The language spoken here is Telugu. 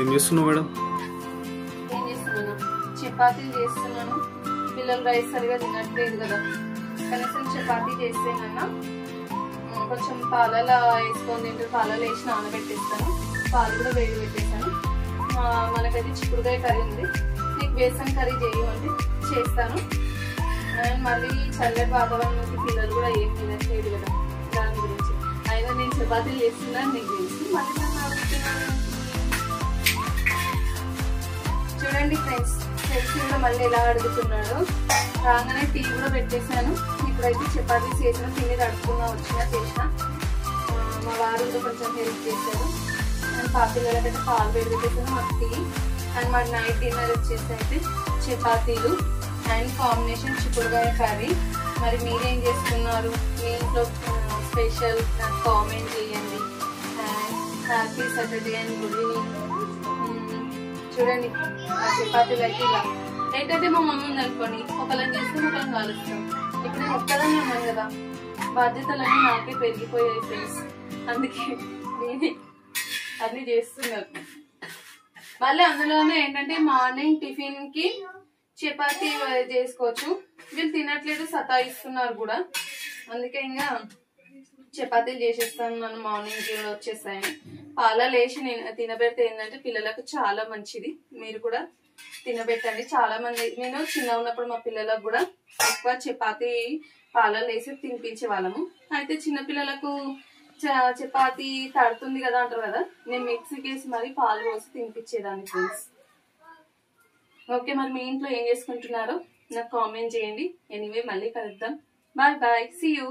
ఏం చేస్తున్నావు మేడం? ఏం చేస్తున్నాను, చపాతీలు చేస్తున్నాను. పిల్లలు రైస్ సరిగా తినట్లేదు కదా, కనీసం చపాతీ చేస్తేనన్నా కొంచెం పాలలో వేసుకొని తింటారు. పాలలో వేసి నానబెట్టేస్తాను, పాలు కూడా వేడి పెట్టేస్తాను. మనకైతే చిక్కుడుకాయ కర్రీ ఉంది, నీకు బేసన్ కర్రీ చేయమంటే చేస్తాను. అండ్ మళ్ళీ చల్లటి వాతావరణంకి పిల్లలు కూడా ఏం తినట్లేదు కదా, దాని గురించి. అయినా నేను చపాతీలు చేస్తున్నాను నీకు తెలిసి మళ్ళీ నన్ను అడుగుతున్నాను. చూడండి ఫ్రెండ్స్, తెలిసి కూడా మళ్ళీ ఎలా అడుగుతున్నాడు. రాగానే టీ కూడా పెట్టేశాను. ఇప్పుడైతే చపాతీ చేసిన, తిని తడుపుకున్నా, వచ్చినా చేసిన. మా వారు కొంచెం హెల్ప్ చేశారు. అండ్ పిల్లలకైతే పాలు వేడి పెట్టేసాను, మాకు టీ. అండ్ మరి నైట్ డిన్నర్ వచ్చేసి అయితే చపాతీలు అండ్ కాంబినేషన్ చిక్కుడుకాయ కర్రీ. మరి మీరేం చేస్తున్నారు, మీ ఇంట్లో స్పెషల్ నాకు కామెంట్ చేయండి. And happy Saturday and good evening. చూడండి ఆ చపాతీలు అయితే ఇలా ఏంటంటే మా మమ్మీ ఉంది అనుకోండి, ఒకళ్ళని చేస్తే ఒకళ్ళని కాలుస్తాం. ఇప్పుడు నేను ఒక్కదాన్ని ఉన్నాను కదా, బాధ్యతలన్నీ నాకే పెరిగిపోయాయి ఫ్రెండ్స్. అందుకే నేనే అన్ని చేస్తున్నాను. మళ్ళీ అందులోనే ఏంటంటే మార్నింగ్ టిఫిన్ కి చపాతీ చేసుకోవచ్చు. వీళ్ళు తినట్లేదు, సతాయిస్తున్నారు కూడా. అందుకే ఇంకా చపాతీలు చేసేస్తాను. నన్ను మార్నింగ్ కూడా వచ్చేస్తాయని పాలలో వేసి నేను తినబెడితే ఏంటంటే పిల్లలకు చాలా మంచిది. మీరు కూడా తినబెట్టండి. చాలా మంది, నేను చిన్న ఉన్నప్పుడు మా పిల్లలకు కూడా ఎక్కువ చపాతీ పాలలో వేసి తినిపించే వాళ్ళము. అయితే చిన్న పిల్లలకు చపాతీ తడుతుంది కదా అంటారు కదా, నేను మిక్సీకి వేసి మరి పాలు పోసి తినిపించేదాన్ని ఫ్రెండ్స్. ఓకే, మరి మీ ఇంట్లో ఏం చేసుకుంటున్నారో నాకు కామెంట్ చేయండి. ఎనీవే మళ్ళీ కలుద్దాం. Bye bye, see you.